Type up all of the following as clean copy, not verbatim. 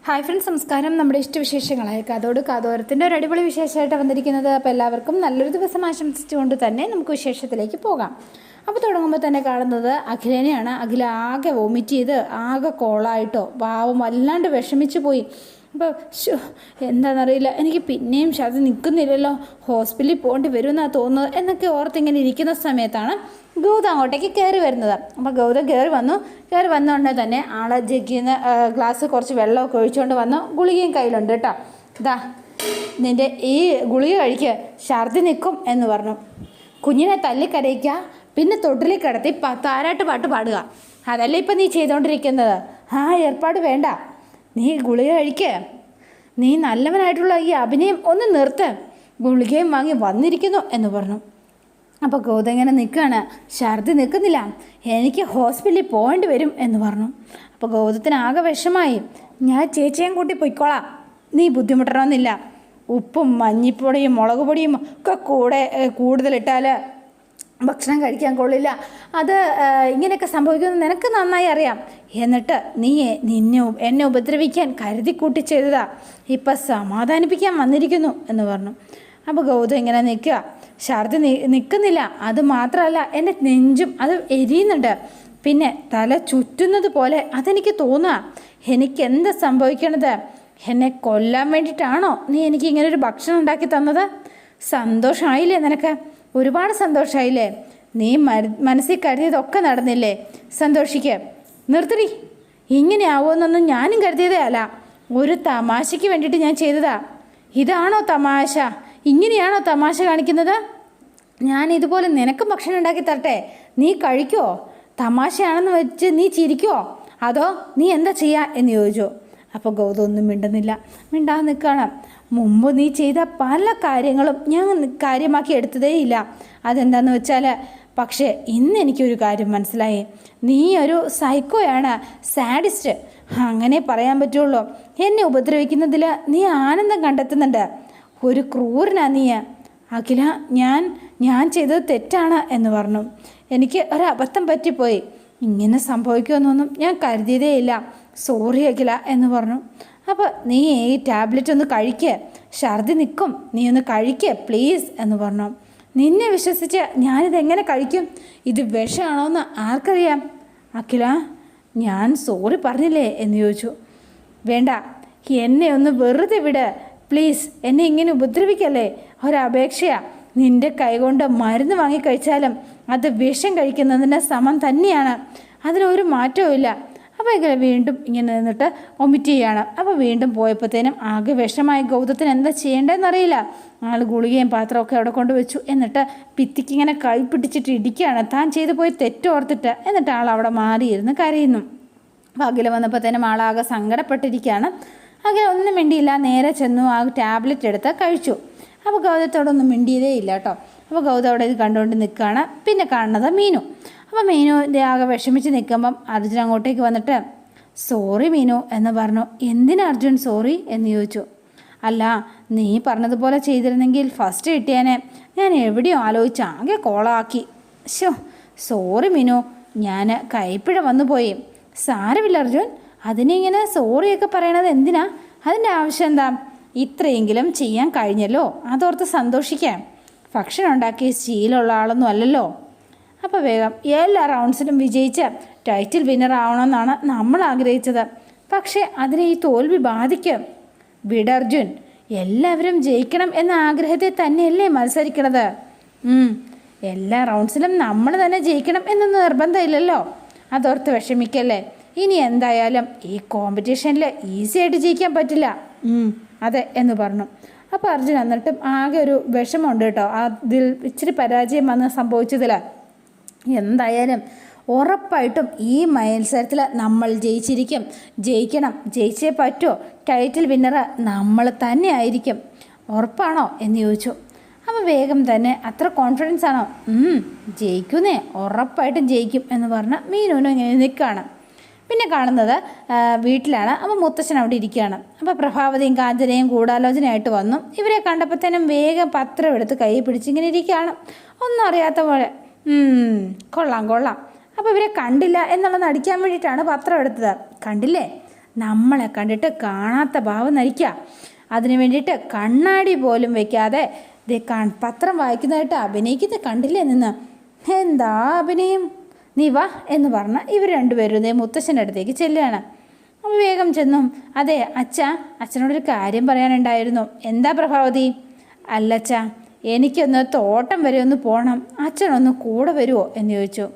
Hi friends, നമസ്കാരം. നമ്മുടെ ഇഷ്ടവിശേഷങ്ങളായ കാതോരത്തിൻ്റെ ഒരു അടിപൊളി വിശേഷമായിട്ട് വന്നിരിക്കുന്നത്. അപ്പോൾ എല്ലാവർക്കും നല്ലൊരു ദിവസം ആശംസിച്ചുകൊണ്ട് തന്നെ നമുക്ക് വിശേഷത്തിലേക്ക് പോകാം. അപ്പോൾ തുടങ്ങുമ്പോൾ തന്നെ കാണുന്നത് അഖിലേനെയാണ്. അഖില ആകെ വോമിറ്റ് ചെയ്ത് ആകെ കോളായിട്ടോ പാവം വല്ലാണ്ട് വിഷമിച്ച് പോയി. അപ്പോൾ എന്താണെന്നറിയില്ല, എനിക്ക് പിന്നെയും ഛർദി നിൽക്കുന്നില്ലല്ലോ, ഹോസ്പിറ്റലിൽ പോകേണ്ടി വരുമെന്നാണ് തോന്നുന്നത് എന്നൊക്കെ ഓർത്തിങ്ങനെ ഇരിക്കുന്ന സമയത്താണ് ഗൗതം അങ്ങോട്ടേക്ക് കയറി വരുന്നത്. അപ്പോൾ ഗൗതം കയറി വന്നുകൊണ്ട് തന്നെ ആളെ ജഗ്ഗിന്ന് ഗ്ലാസ് കുറച്ച് വെള്ളമൊക്കെ ഒഴിച്ചുകൊണ്ട് വന്നു. ഗുളികയും കയ്യിലുണ്ട് കേട്ടോ. ഇതാ നിൻ്റെ ഈ ഗുളിക കഴിക്കുക, ഛർദി നിൽക്കും എന്ന് പറഞ്ഞു. കുഞ്ഞിനെ തല്ലിക്കരയിക്കുക, പിന്നെ തൊട്ടിലിൽ കിടത്തി താരാട്ട് പാട്ട് പാടുക, അതല്ലേ ഇപ്പം നീ ചെയ്തുകൊണ്ടിരിക്കുന്നത്. ഏർപ്പാട് വേണ്ട, നീ ഗുളിക കഴിക്കുക. നീ നല്ലവനായിട്ടുള്ള ഈ അഭിനയം ഒന്ന് നിർത്ത്, ഗുളികയും വാങ്ങി വന്നിരിക്കുന്നു എന്ന് പറഞ്ഞു. അപ്പോൾ ഗൗതം ഇങ്ങനെ നിൽക്കുകയാണ്, ഛർദി നിൽക്കുന്നില്ല, എനിക്ക് ഹോസ്പിറ്റലിൽ പോകേണ്ടി വരും എന്ന് പറഞ്ഞു. അപ്പോൾ ഗൗതത്തിന് ആകെ വിഷമായി. ഞാൻ ചേച്ചിയും കൂട്ടി പൊയ്ക്കോളാം, നീ ബുദ്ധിമുട്ടണമെന്നില്ല. ഉപ്പും മഞ്ഞൾപ്പൊടിയും മുളക് പൊടിയും ഒക്കെ കൂടുതലിട്ടാൽ ഭക്ഷണം കഴിക്കാൻ കൊള്ളില്ല. അത് ഇങ്ങനെയൊക്കെ സംഭവിക്കുന്നത് നിനക്ക് നന്നായി അറിയാം. എന്നിട്ട് നീ എന്നെ ഉപദ്രവിക്കാൻ കരുതിക്കൂട്ടി ചെയ്തതാ, ഇപ്പം സമാധാനിപ്പിക്കാൻ വന്നിരിക്കുന്നു എന്ന് പറഞ്ഞു. അപ്പോൾ ഗൗതം ഇങ്ങനെ നിൽക്കുക, ഛർദി നിൽക്കുന്നില്ല, അത് മാത്രമല്ല എൻ്റെ നെഞ്ചും അത് എരിയുന്നുണ്ട്, പിന്നെ തല ചുറ്റുന്നത് പോലെ അതെനിക്ക് തോന്നുക. എനിക്ക് എന്താ സംഭവിക്കണത്? എന്നെ കൊല്ലാൻ വേണ്ടിയിട്ടാണോ നീ എനിക്ക് ഇങ്ങനൊരു ഭക്ഷണം ഉണ്ടാക്കി തന്നത്? സന്തോഷമായില്ലേ നിനക്ക്? ഒരുപാട് സന്തോഷമായില്ലേ? നീ മനസ്സിൽ കരുതിയതൊക്കെ നടന്നില്ലേ? സന്തോഷിക്കുക. നിർത്തടി, ഇങ്ങനെ ആവുമെന്നൊന്നും ഞാനും കരുതിയതേ അല്ല, ഒരു തമാശയ്ക്ക് വേണ്ടിയിട്ട് ഞാൻ ചെയ്തതാ. ഇതാണോ തമാശ? ഇങ്ങനെയാണോ തമാശ കാണിക്കുന്നത്? ഞാൻ ഇതുപോലെ നിനക്കും ഭക്ഷണം ഉണ്ടാക്കി തരട്ടെ, നീ കഴിക്കുമോ? തമാശയാണെന്ന് വെച്ച് നീ ചിരിക്കുമോ, അതോ നീ എന്താ ചെയ്യുക എന്ന് ചോദിച്ചു. അപ്പോൾ ഗൗതം ഒന്നും മിണ്ടാതെ നിൽക്കണം. മുമ്പ് നീ ചെയ്ത പല കാര്യങ്ങളും ഞാൻ കാര്യമാക്കി എടുത്തതേയില്ല. അതെന്താണെന്ന് വെച്ചാൽ, പക്ഷേ ഇന്ന് എനിക്കൊരു കാര്യം മനസ്സിലായി. നീ ഒരു സൈക്കോയാണ്, സാഡിസ്റ്റ്, അങ്ങനെ പറയാൻ പറ്റുള്ളൂ. എന്നെ ഉപദ്രവിക്കുന്നതിൽ നീ ആനന്ദം കണ്ടെത്തുന്നുണ്ട്. ഒരു ക്രൂരനാ നീ. അഖില, ഞാൻ ചെയ്തത് തെറ്റാണ് എന്ന് പറഞ്ഞു. എനിക്ക് ഒരബദ്ധം പറ്റിപ്പോയി, ഇങ്ങനെ സംഭവിക്കുമെന്നൊന്നും ഞാൻ കരുതിയതേയില്ല, സോറി അഖില എന്ന് പറഞ്ഞു. അപ്പോൾ നീ ഈ ടാബ്ലറ്റ് ഒന്ന് കഴിക്കുക, ഛർദി നിൽക്കും, നീ ഒന്ന് കഴിക്കുക പ്ലീസ് എന്ന് പറഞ്ഞു. നിന്നെ വിശ്വസിച്ച് ഞാനിതെങ്ങനെ കഴിക്കും? ഇത് വിഷമാണോ എന്ന് ആർക്കറിയാം? അഖില, ഞാൻ സോറി പറഞ്ഞില്ലേ എന്ന് ചോദിച്ചു. വേണ്ട, എന്നെ ഒന്ന് വെറുതെ വിട് പ്ലീസ്, എന്നെ ഇങ്ങനെ ഉപദ്രവിക്കല്ലേ, ഒരപേക്ഷയാണ്. നിൻ്റെ കൈകൊണ്ട് മരുന്ന് വാങ്ങിക്കഴിച്ചാലും അത് വിഷം കഴിക്കുന്നതിന് സമം തന്നെയാണ്, അതിനൊരു മാറ്റവും ഇല്ല. അപ്പോൾ ഇങ്ങനെ വീണ്ടും ഇങ്ങനെ നിന്നിട്ട് വൊമിറ്റ് ചെയ്യാണ്. അപ്പോൾ വീണ്ടും പോയപ്പോഴത്തേനും ആകെ വിഷമായി. ഗൗതത്തിന് എന്താ ചെയ്യേണ്ടതെന്നറിയില്ല. ആൾ ഗുളികയും പാത്രമൊക്കെ അവിടെ കൊണ്ടുവച്ചു. എന്നിട്ട് ഭിത്തിക്ക് ഇങ്ങനെ കൈ പിടിച്ചിട്ട് ഇടിക്കുകയാണ്, താൻ ചെയ്തു പോയി തെറ്റോർത്തിട്ട്. എന്നിട്ട് ആൾ അവിടെ മാറിയിരുന്ന് കരയുന്നു. അപ്പോൾ അഖില വന്നപ്പോഴത്തേനും ആളാകെ സങ്കടപ്പെട്ടിരിക്കുകയാണ്. അങ്ങനെ ഒന്നും മിണ്ടിയില്ല, നേരെ ചെന്നു ആ ടാബ്ലറ്റ് എടുത്ത് കഴിച്ചു. അപ്പോൾ ഗൗതത്തോടൊന്നും മിണ്ടിയതേ ഇല്ല കേട്ടോ. അപ്പോൾ ഗൗതം അവിടെ ഇത് കണ്ടുകൊണ്ട് നിൽക്കുകയാണ്. പിന്നെ കാണുന്നത് മീനു. അപ്പോൾ മീനുവിൻ്റെ ആകെ വിഷമിച്ച് നിൽക്കുമ്പം അർജുൻ അങ്ങോട്ടേക്ക് വന്നിട്ട് സോറി മീനു എന്ന് പറഞ്ഞു. എന്തിനാ അർജുൻ സോറി എന്ന് ചോദിച്ചു. അല്ല, നീ പറഞ്ഞതുപോലെ ചെയ്തിരുന്നെങ്കിൽ ഫസ്റ്റ് കിട്ടിയേനെ, ഞാൻ എവിടെയോ ആലോചിച്ച് ആകെ കോളാക്കി. സോറി മീനു, ഞാൻ കൈപ്പിഴ വന്നു പോയി. സാരമില്ല അർജുൻ, അതിനിങ്ങനെ സോറിയൊക്കെ പറയണത് എന്തിനാ? അതിൻ്റെ ആവശ്യം എന്താ? ഇത്രയെങ്കിലും ചെയ്യാൻ കഴിഞ്ഞല്ലോ, അതോർത്ത് സന്തോഷിക്കാം. ഭക്ഷണം ഉണ്ടാക്കി ശീലമുള്ള ആളൊന്നും അല്ലല്ലോ. അപ്പോൾ വേഗം എല്ലാ റൗണ്ട്സിലും വിജയിച്ച് ടൈറ്റിൽ വിന്നർ ആവണമെന്നാണ് നമ്മൾ ആഗ്രഹിച്ചത്. പക്ഷേ അതിനെ ഈ തോൽവി ബാധിക്കും. വിടർജുൻ, എല്ലാവരും ജയിക്കണം എന്ന ആഗ്രഹത്തെ തന്നെയല്ലേ മത്സരിക്കണത്? എല്ലാ റൗണ്ട്സിലും നമ്മൾ തന്നെ ജയിക്കണം എന്നൊന്നും നിർബന്ധമില്ലല്ലോ, അതോർത്ത് വിഷമിക്കല്ലേ. ഇനി എന്തായാലും ഈ കോമ്പറ്റീഷനിൽ ഈസി ആയിട്ട് ജയിക്കാൻ പറ്റില്ല. അതെ എന്ന് പറഞ്ഞു. അപ്പോൾ അർജുൻ എന്നിട്ടും ആകെ ഒരു വിഷമമുണ്ട് കേട്ടോ, അതിൽ ഇച്ചിരി പരാജയം വന്ന് സംഭവിച്ചതിൽ. എന്തായാലും ഉറപ്പായിട്ടും ഈ മത്സരത്തിൽ നമ്മൾ ജയിക്കണം, ജയിച്ചേ പറ്റുമോ, ടൈറ്റിൽ വിന്നർ നമ്മൾ തന്നെ ആയിരിക്കും, ഉറപ്പാണോ എന്ന് ചോദിച്ചു. അപ്പോൾ വേഗം തന്നെ അത്ര കോൺഫിഡൻസ് ആണോ? ജയിക്കുന്നേ, ഉറപ്പായിട്ടും ജയിക്കും എന്ന് പറഞ്ഞ് മീനുവിനും ഇങ്ങനെ നിൽക്കുകയാണ്. പിന്നെ കാണുന്നത് വീട്ടിലാണ്. അപ്പോൾ മുത്തശ്ശൻ അവിടെ ഇരിക്കുകയാണ്. അപ്പോൾ പ്രഭാവതിയും കാഞ്ചനയും ഗൂഢാലോചനയായിട്ട് വന്നു. ഇവരെ കണ്ടപ്പോഴത്തേനും വേഗം പത്രം എടുത്ത് കൈ പിടിച്ചിങ്ങനെ ഇരിക്കുകയാണ്, ഒന്നും അറിയാത്ത പോലെ. കൊള്ളാം. അപ്പോൾ ഇവരെ കണ്ടില്ല എന്നുള്ളത് നടിക്കാൻ വേണ്ടിയിട്ടാണ് പത്രം എടുത്തത്. കണ്ടില്ലേ, നമ്മളെ കണ്ടിട്ട് കാണാത്ത ഭാവം നടിക്കുക. അതിനു വേണ്ടിയിട്ട് കണ്ണാടി പോലും വെക്കാതെ പത്രം വായിക്കുന്നതായിട്ട് അഭിനയിക്കുന്നത് കണ്ടില്ലേ നിന്ന്. എന്താ അഭിനയം, നീ വാ എന്ന് പറഞ്ഞ് ഇവർ രണ്ടുപേരും മുത്തശ്ശൻ്റെ അടുത്തേക്ക് ചെല്ലുകയാണ്. അപ്പോൾ വേഗം ചെന്നും, അതെ അച്ഛനോടൊരു കാര്യം പറയാനുണ്ടായിരുന്നു. എന്താ പ്രഭാവതി? അല്ലച്ഛ, എനിക്കൊന്ന് തോട്ടം വരെ ഒന്ന് പോകണം, അച്ഛനൊന്ന് കൂടെ വരുമോ എന്ന് ചോദിച്ചു.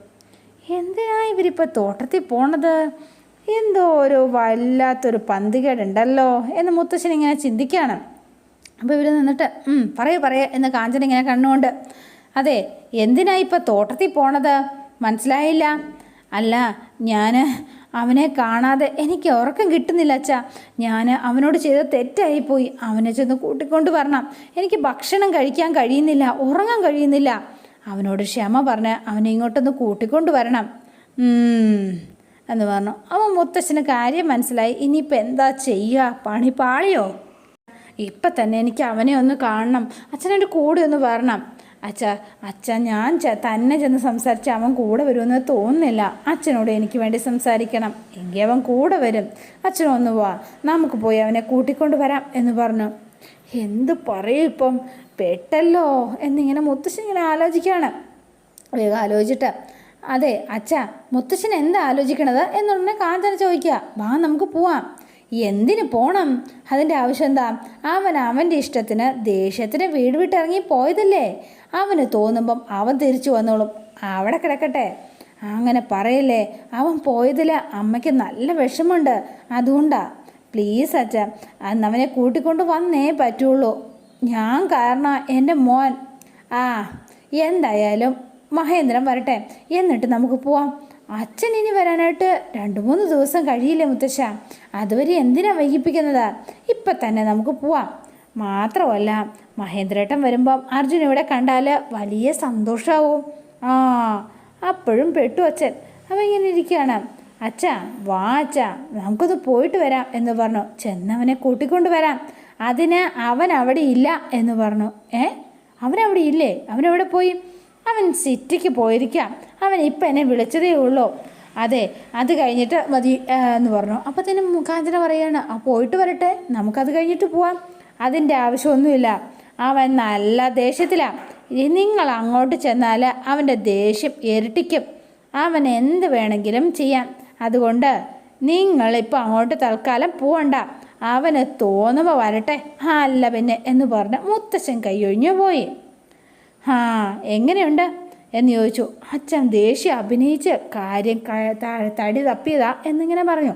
എന്തിനാ ഇവരിപ്പോൾ തോട്ടത്തിൽ പോണത്? എന്തോ ഒരു വല്ലാത്തൊരു പന്തികേടുണ്ടല്ലോ എന്ന് മുത്തശ്ശൻ ഇങ്ങനെ ചിന്തിക്കുകയാണ്. അപ്പോൾ ഇവർ നിന്നിട്ട് പറയേ എന്ന് കാഞ്ചന ഇങ്ങനെ കണ്ണുകൊണ്ട്, അതെ എന്തിനാ ഇപ്പോൾ തോട്ടത്തിൽ പോണത്? മനസ്സിലായില്ല. അല്ല, ഞാൻ അവനെ കാണാതെ എനിക്ക് ഉറക്കം കിട്ടുന്നില്ല അച്ഛാ. ഞാൻ അവനോട് ചെയ്ത തെറ്റായിപ്പോയി. അവനെ ചെന്ന് കൂട്ടിക്കൊണ്ട് വരണം. എനിക്ക് ഭക്ഷണം കഴിക്കാൻ കഴിയുന്നില്ല, ഉറങ്ങാൻ കഴിയുന്നില്ല. അവനോട് ക്ഷമ പറഞ്ഞ് അവനെ ഇങ്ങോട്ടൊന്ന് കൂട്ടിക്കൊണ്ട് വരണം എന്ന് പറഞ്ഞു. അവൻ മുത്തശ്ശന് കാര്യം മനസ്സിലായി. ഇനിയിപ്പോൾ എന്താ ചെയ്യുക? പണി പാളിയോ? ഇപ്പം തന്നെ എനിക്ക് അവനെ ഒന്ന് കാണണം, അച്ഛനോട് കൂടെ ഒന്ന് വരണം. അച്ഛാ ഞാൻ തന്നെ ചെന്ന് സംസാരിച്ച് അവൻ കൂടെ വരുമെന്ന് തോന്നുന്നില്ല. അച്ഛനോട് എനിക്ക് വേണ്ടി സംസാരിക്കണം, എങ്കിൽ അവൻ കൂടെ വരും. അച്ഛനൊന്ന് വാ, നമുക്ക് പോയി അവനെ കൂട്ടിക്കൊണ്ട് വരാം എന്ന് പറഞ്ഞു. എന്ത് പറയും ഇപ്പം, പെട്ടല്ലോ എന്നിങ്ങനെ മുത്തശ്ശൻ ഇങ്ങനെ ആലോചിക്കുകയാണ്. വേഗം ആലോചിച്ചിട്ട്, അതെ അച്ഛാ, മുത്തശ്ശൻ എന്താ ആലോചിക്കണത് എന്നുടനെ കാഞ്ചന ചോദിക്കുക. വാ നമുക്ക് പോവാം. എന്തിന് പോണം? അതിൻ്റെ ആവശ്യം എന്താ? അവൻ്റെ ഇഷ്ടത്തിന് ദേഷ്യത്തിന് വീട് വിട്ടിറങ്ങി പോയതല്ലേ. അവന് തോന്നുമ്പം അവൻ തിരിച്ചു വന്നോളും. അവിടെ കിടക്കട്ടെ. അങ്ങനെ പറയല്ലേ. അവൻ പോയതിൽ അമ്മയ്ക്ക് നല്ല വിഷമമുണ്ട്. അതുകൊണ്ടാ. പ്ലീസ് അച്ഛ, അന്നവനെ കൂട്ടിക്കൊണ്ട് വന്നേ പറ്റുള്ളൂ. ഞാൻ കാരണം എൻ്റെ മോൻ. എന്തായാലും മഹേന്ദ്രൻ വരട്ടെ, എന്നിട്ട് നമുക്ക് പോവാം. അച്ഛൻ ഇനി വരാനായിട്ട് 2-3 ദിവസം കഴിയില്ലേ മുത്തശ്ശ? അതുവരെ എന്തിനാ വൈകിപ്പിക്കുന്നത്? ഇപ്പം തന്നെ നമുക്ക് പോവാം. മാത്രമല്ല, മഹേന്ദ്രേട്ടൻ വരുമ്പം അർജുൻ ഇവിടെ കണ്ടാൽ വലിയ സന്തോഷമാവും. അപ്പോഴും പെട്ടു അച്ഛൻ. അവൻ ഇങ്ങനെ ഇരിക്കുകയാണ്. അച്ഛാ വാ അച്ഛാ, നമുക്കൊന്ന് പോയിട്ട് വരാം എന്ന് പറഞ്ഞു. ചെന്നവനെ കൂട്ടിക്കൊണ്ട് വരാം. അതിന് അവൻ അവിടെ ഇല്ല എന്ന് പറഞ്ഞു. അവനവിടെ ഇല്ലേ? അവനെവിടെ പോയി? അവൻ സിറ്റിക്ക് പോയിരിക്കാം. അവൻ ഇപ്പം എന്നെ വിളിച്ചതേ ഉള്ളൂ. അതെ, അത് കഴിഞ്ഞിട്ട് മതി എന്ന് പറഞ്ഞു. അപ്പോൾ തന്നെ കാഞ്ചന പറയുകയാണ്, പോയിട്ട് വരട്ടെ, നമുക്കത് കഴിഞ്ഞിട്ട് പോവാം. അതിൻ്റെ ആവശ്യമൊന്നുമില്ല. അവൻ നല്ല ദേഷ്യത്തിലാണ്. നിങ്ങൾ അങ്ങോട്ട് ചെന്നാൽ അവൻ്റെ ദേഷ്യം ഇരട്ടിക്കും. അവൻ എന്ത് വേണമെങ്കിലും ചെയ്യാം. അതുകൊണ്ട് നിങ്ങളിപ്പോൾ അങ്ങോട്ട് തൽക്കാലം പോവണ്ട. അവന് തോന്നുമ്പോൾ വരട്ടെ. അല്ല പിന്നെ എന്ന് പറഞ്ഞ് മുത്തശ്ശൻ കൈയൊഴിഞ്ഞു പോയി. എങ്ങനെയുണ്ട് എന്ന് ചോദിച്ചു. അച്ഛൻ ദേഷ്യം അഭിനയിച്ച് കാര്യം തടി തപ്പിയതാ എന്നിങ്ങനെ പറഞ്ഞു.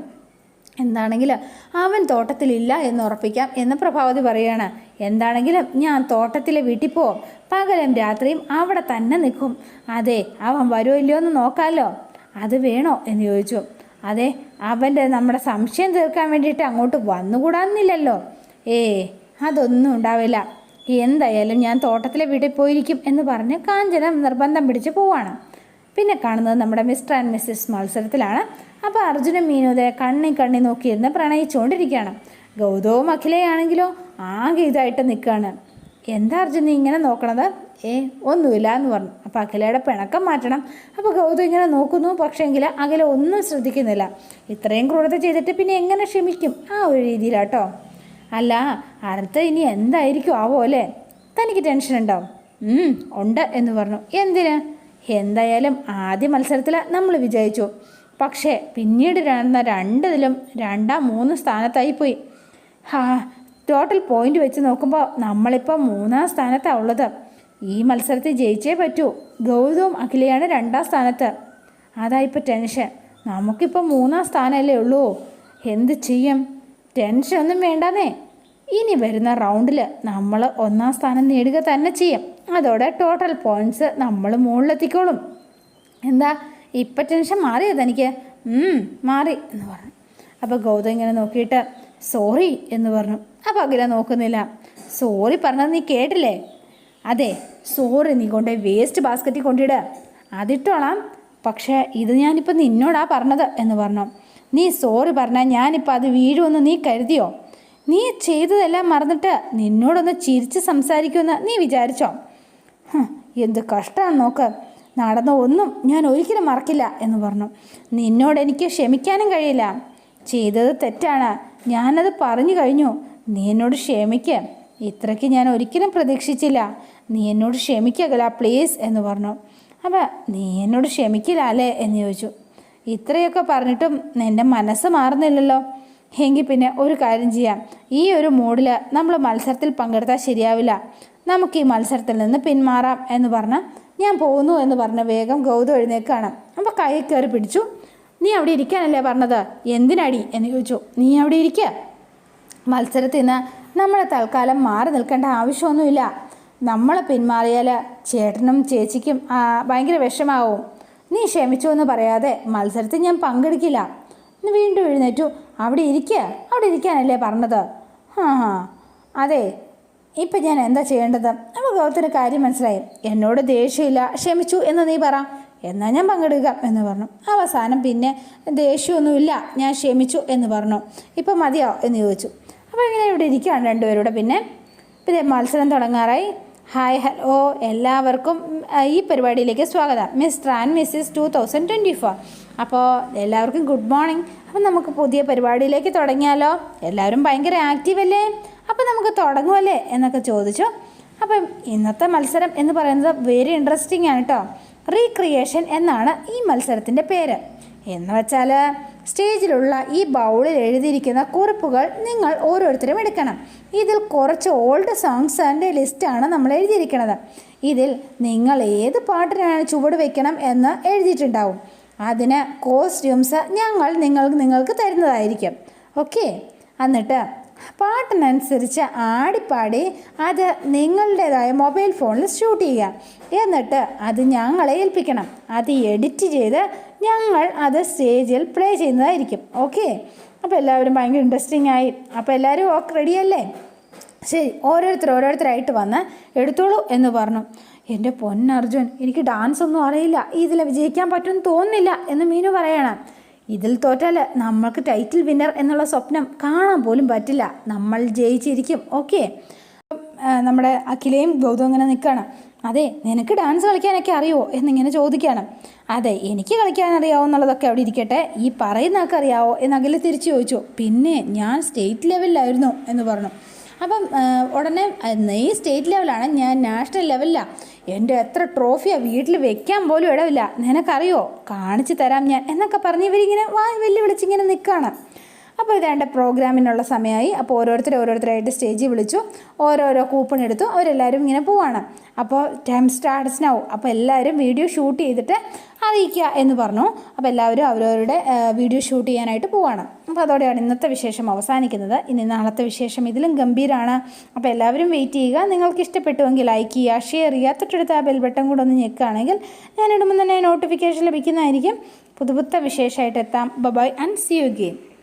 എന്താണെങ്കിലും അവൻ തോട്ടത്തിലില്ല എന്ന് ഉറപ്പിക്കാം എന്ന് പ്രഭാവതി പറയുകയാണ്. എന്താണെങ്കിലും ഞാൻ തോട്ടത്തിലെ വീട്ടിൽ പോവും. പകലും രാത്രിയും അവിടെ തന്നെ നിൽക്കും. അതെ, അവൻ വരുമോ ഇല്ലയോ എന്ന് നോക്കാമല്ലോ. അത് വേണോ എന്ന് ചോദിച്ചു. അതെ, നമ്മുടെ സംശയം തീർക്കാൻ വേണ്ടിയിട്ട് അങ്ങോട്ട് വന്നുകൂടാന്നില്ലല്ലോ. അതൊന്നും ഉണ്ടാവില്ല. എന്തായാലും ഞാൻ തോട്ടത്തിലെ വീട്ടിൽ പോയിരിക്കും എന്ന് പറഞ്ഞ് കാഞ്ചന നിർബന്ധം പിടിച്ച് പോവാണ്. പിന്നെ കാണുന്നത് നമ്മുടെ മിസ്റ്റർ ആൻഡ് മിസ്സിസ് മത്സരത്തിലാണ്. അപ്പോൾ അർജുനും മീനുതെ കണ്ണി നോക്കിയിരുന്ന് പ്രണയിച്ചുകൊണ്ടിരിക്കുകയാണ്. ഗൗതവും അഖിലയാണെങ്കിലോ ആകെ ഇതായിട്ട് നിൽക്കുകയാണ്. എന്താ അർജുൻ നീ ഇങ്ങനെ നോക്കണത്? ഒന്നുമില്ല എന്ന് പറഞ്ഞു. അപ്പോൾ അഖിലയുടെ പിണക്കം മാറ്റണം. അപ്പോൾ ഗൗതം ഇങ്ങനെ നോക്കുന്നു. പക്ഷേങ്കിൽ അഖില ഒന്നും ശ്രദ്ധിക്കുന്നില്ല. ഇത്രയും ക്രൂരത ചെയ്തിട്ട് പിന്നെ എങ്ങനെ ക്ഷമിക്കും? ഒരു രീതിയിലാട്ടോ. അല്ല, അടുത്ത ഇനി എന്തായിരിക്കും ആവോ അല്ലേ? തനിക്ക് ടെൻഷൻ ഉണ്ടാവും? ഉണ്ട് എന്ന് പറഞ്ഞു. എന്തിന്? എന്തായാലും ആദ്യ മത്സരത്തിൽ നമ്മൾ വിജയിച്ചു. പക്ഷേ പിന്നീട് നടന്ന 2 2-3 സ്ഥാനത്തായിപ്പോയി. ടോട്ടൽ പോയിൻ്റ് വെച്ച് നോക്കുമ്പോൾ നമ്മളിപ്പോൾ 3-ാം സ്ഥാനത്താണ് ഉള്ളത്. ഈ മത്സരത്തിൽ ജയിച്ചേ പറ്റൂ. ഗൗതവും അഖിലയാണ് 2-ാം സ്ഥാനത്ത്. അതായിപ്പോൾ ടെൻഷൻ. നമുക്കിപ്പോൾ 3-ാം സ്ഥാനമല്ലേ ഉള്ളൂ. എന്ത് ചെയ്യും? ടെൻഷനൊന്നും വേണ്ടാന്നേ. ഇനി വരുന്ന റൗണ്ടിൽ നമ്മൾ 1-ാം സ്ഥാനം നേടുക തന്നെ ചെയ്യും. അതോടെ ടോട്ടൽ പോയിൻറ്റ്സ് നമ്മൾ മുകളിലെത്തിക്കോളും. എന്താ ഇപ്പം ടെൻഷൻ മാറിയോ തനിക്ക്? മാറി എന്ന് പറഞ്ഞു. അപ്പോൾ ഗൗതം ഇങ്ങനെ നോക്കിയിട്ട് സോറി എന്ന് പറഞ്ഞു. അപ്പോൾ അഖില നോക്കുന്നില്ല. സോറി പറഞ്ഞത് നീ കേട്ടില്ലേ? അതെ, സോറി നീ കൊണ്ടുപോയി വേസ്റ്റ് ബാസ്ക്കറ്റിൽ കൊണ്ടിടുക. അതിട്ടോളാം. പക്ഷേ ഇത് ഞാനിപ്പോൾ നിന്നോടാ പറഞ്ഞത് എന്ന് പറഞ്ഞു. നീ സോറി പറഞ്ഞാൽ ഞാനിപ്പോൾ അത് വീഴുമെന്ന് നീ കരുതിയോ? നീ ചെയ്തതെല്ലാം മറന്നിട്ട് നിന്നോടൊന്ന് ചിരിച്ച് സംസാരിക്കുമെന്ന് നീ വിചാരിച്ചോ? എന്ത് കഷ്ടമാണ് നോക്ക്. നടന്ന ഒന്നും ഞാൻ ഒരിക്കലും മറക്കില്ല എന്ന് പറഞ്ഞു. നിന്നോട് എനിക്ക് ക്ഷമിക്കാനും കഴിയില്ല. ചെയ്തത് തെറ്റാണ്, ഞാനത് പറഞ്ഞു കഴിഞ്ഞു, നീ എന്നോട് ക്ഷമിക്കുക. ഇത്രയ്ക്ക് ഞാൻ ഒരിക്കലും പ്രതീക്ഷിച്ചില്ല, നീ എന്നോട് ക്ഷമിക്കുക പ്ലീസ് എന്ന് പറഞ്ഞു. അപ്പം നീ എന്നോട് ക്ഷമിക്കില്ല അല്ലേ എന്ന് ചോദിച്ചു. ഇത്രയൊക്കെ പറഞ്ഞിട്ടും എൻ്റെ മനസ്സ് മാറുന്നില്ലല്ലോ. എങ്കിൽ പിന്നെ ഒരു കാര്യം ചെയ്യാം, ഈ ഒരു മൂഡിൽ നമ്മൾ മത്സരത്തിൽ പങ്കെടുത്താൽ ശരിയാവില്ല, നമുക്ക് ഈ മത്സരത്തിൽ നിന്ന് പിന്മാറാം എന്ന് പറഞ്ഞ് ഞാൻ പോകുന്നു എന്ന് പറഞ്ഞ് വേഗം ഗൗതം എഴുന്നേൽക്കുകയാണ്. അപ്പോൾ കൈ കയറി പിടിച്ചു. നീ അവിടെ ഇരിക്കാനല്ലേ പറഞ്ഞത്, എന്തിനടി എന്ന് ചോദിച്ചു. നീ അവിടെ ഇരിക്കുക, മത്സരത്തിൽ നിന്ന് നമ്മൾ തൽക്കാലം മാറി നിൽക്കേണ്ട ആവശ്യമൊന്നുമില്ല. നമ്മൾ പിന്മാറിയാൽ ചേട്ടനും ചേച്ചിക്കും ഭയങ്കര വിഷമാവും. നീ ക്ഷമിച്ചു എന്ന് പറയാതെ മത്സരത്തിൽ ഞാൻ പങ്കെടുക്കില്ല. നീ വീണ്ടും എഴുന്നേറ്റു. അവിടെ ഇരിക്കുക, അവിടെ ഇരിക്കാനല്ലേ പറഞ്ഞത്. അതെ, ഇപ്പം ഞാൻ എന്താ ചെയ്യേണ്ടത്? അപ്പോൾ ഗൗതത്തിന് കാര്യം മനസ്സിലായി. എന്നോട് ദേഷ്യമില്ല, ക്ഷമിച്ചു എന്ന് നീ പറ, എന്നാൽ ഞാൻ പങ്കെടുക്കാം എന്ന് പറഞ്ഞു. അവസാനം പിന്നെ ദേഷ്യമൊന്നുമില്ല, ഞാൻ ക്ഷമിച്ചു എന്ന് പറഞ്ഞു. ഇപ്പം മതിയോ എന്ന് ചോദിച്ചു. അപ്പോൾ ഇങ്ങനെ ഇവിടെ ഇരിക്കുകയാണ് രണ്ടുപേരുടെ. പിന്നെ മത്സരം തുടങ്ങാറായി. ഹായ് ഹലോ എല്ലാവർക്കും ഈ പരിപാടിയിലേക്ക് സ്വാഗതം. Mister and Mrs 2024. അപ്പോൾ എല്ലാവർക്കും ഗുഡ് മോർണിംഗ്. അപ്പം നമുക്ക് പുതിയ പരിപാടിയിലേക്ക് തുടങ്ങിയാലോ? എല്ലാവരും ഭയങ്കര ആക്റ്റീവ് അല്ലേ? അപ്പം നമുക്ക് തുടങ്ങുമല്ലേ എന്നൊക്കെ ചോദിച്ചു. അപ്പം ഇന്നത്തെ മത്സരം എന്ന് പറയുന്നത് വെരി ഇൻട്രസ്റ്റിംഗ് ആണ് കേട്ടോ. റീക്രിയേഷൻ എന്നാണ് ഈ മത്സരത്തിൻ്റെ പേര്. എന്ന് വെച്ചാൽ സ്റ്റേജിലുള്ള ഈ ബൗളിൽ എഴുതിയിരിക്കുന്ന കുറിപ്പുകൾ നിങ്ങൾ ഓരോരുത്തരും എടുക്കണം. ഇതിൽ കുറച്ച് ഓൾഡ് സോങ്സിൻ്റെ ലിസ്റ്റാണ് നമ്മൾ എഴുതിയിരിക്കുന്നത്. ഇതിൽ നിങ്ങൾ ഏത് പാട്ടിനാണ് ചുവട് വയ്ക്കണം എന്ന് എഴുതിയിട്ടുണ്ടാവും. അതിന് കോസ്റ്റ്യൂംസ് ഞങ്ങൾ നിങ്ങൾക്ക് തരുന്നതായിരിക്കും. ഓക്കെ, എന്നിട്ട് പാട്ടിനനുസരിച്ച് ആടിപ്പാടി അത് നിങ്ങളുടേതായ മൊബൈൽ ഫോണിൽ ഷൂട്ട് ചെയ്യുക. എന്നിട്ട് അത് ഞങ്ങളെ ഏൽപ്പിക്കണം. അത് എഡിറ്റ് ചെയ്ത് ഞങ്ങൾ അത് സ്റ്റേജിൽ പ്ലേ ചെയ്യുന്നതായിരിക്കും. ഓക്കെ, അപ്പോൾ എല്ലാവരും ഭയങ്കര ഇൻട്രസ്റ്റിംഗ് ആയി. അപ്പോൾ എല്ലാവരും ഓക്കെ റെഡിയല്ലേ? ശരി, ഓരോരുത്തരായിട്ട് വന്ന് എടുത്തോളൂ എന്ന് പറഞ്ഞു. എൻ്റെ പൊന്നർജുൻ, എനിക്ക് ഡാൻസ് ഒന്നും അറിയില്ല, ഇതിൽ വിജയിക്കാൻ പറ്റുമെന്ന് തോന്നുന്നില്ല എന്ന് മീനു പറയണം. ഇതിൽ തോറ്റാൽ നമ്മൾക്ക് ടൈറ്റിൽ വിന്നർ എന്നുള്ള സ്വപ്നം കാണാൻ പോലും പറ്റില്ല, നമ്മൾ ജയിച്ചിരിക്കും. ഓക്കെ, നമ്മുടെ അഖിലയും ഗൗതം ഇങ്ങനെ നിൽക്കുകയാണ്. അതെ, നിനക്ക് ഡാൻസ് കളിക്കാനൊക്കെ അറിയുമോ എന്നിങ്ങനെ ചോദിക്കുകയാണ്. അതെ, എനിക്ക് കളിക്കാൻ അറിയാമോ എന്നുള്ളതൊക്കെ അവിടെ ഇരിക്കട്ടെ, ഈ പറയുന്നതൊക്കെ അറിയാമോ എന്ന് അഖില തിരിച്ചു ചോദിച്ചു. പിന്നെ ഞാൻ സ്റ്റേറ്റ് ലെവലിലായിരുന്നു എന്ന് പറഞ്ഞു. അപ്പം ഉടനെ ഈ സ്റ്റേറ്റ് ലെവലാണ്, ഞാൻ നാഷണൽ ലെവലിലാണ്, എൻ്റെ എത്ര ട്രോഫിയാണ് വീട്ടിൽ വെക്കാൻ പോലും ഇടവില്ല, നിനക്കറിയോ, കാണിച്ചു തരാം ഞാൻ എന്നൊക്കെ പറഞ്ഞ് ഇവരിങ്ങനെ വെല്ലുവിളിച്ചിങ്ങനെ നിൽക്കുകയാണ്. അപ്പോൾ ഇതേണ്ട പ്രോഗ്രാമിനുള്ള സമയമായി. അപ്പോൾ ഓരോരുത്തരായിട്ട് സ്റ്റേജിൽ വിളിച്ചു, ഓരോരോ കൂപ്പൺ എടുത്തു, അവരെല്ലാവരും ഇങ്ങനെ പോവാണ്. അപ്പോൾ ടൈം സ്റ്റാർട്ട്സ് നൗ. അപ്പോൾ എല്ലാവരും വീഡിയോ ഷൂട്ട് ചെയ്തിട്ട് അറിയിക്കുക എന്ന് പറഞ്ഞു. അപ്പോൾ എല്ലാവരും അവരവരുടെ വീഡിയോ ഷൂട്ട് ചെയ്യാനായിട്ട് പോവാണ്. അപ്പോൾ അതോടെയാണ് ഇന്നത്തെ വിശേഷം അവസാനിക്കുന്നത്. ഇനി നാളത്തെ വിശേഷം ഇതിലും ഗംഭീരമാണ്. അപ്പോൾ എല്ലാവരും വെയിറ്റ് ചെയ്യുക. നിങ്ങൾക്ക് ഇഷ്ടപ്പെട്ടുവെങ്കിൽ ലൈക്ക് ചെയ്യുക, ഷെയർ ചെയ്യുക, തൊട്ടടുത്ത ആ ബെൽ ബട്ടൺ കൂടെ ഒന്ന് ഞെക്കുകയാണെങ്കിൽ ഞാനിടുമ്പോൾ തന്നെ നോട്ടിഫിക്കേഷൻ ലഭിക്കുന്നതായിരിക്കും. പുതുപുത്ത വിശേഷമായിട്ട് എത്താം. Bye and see you again.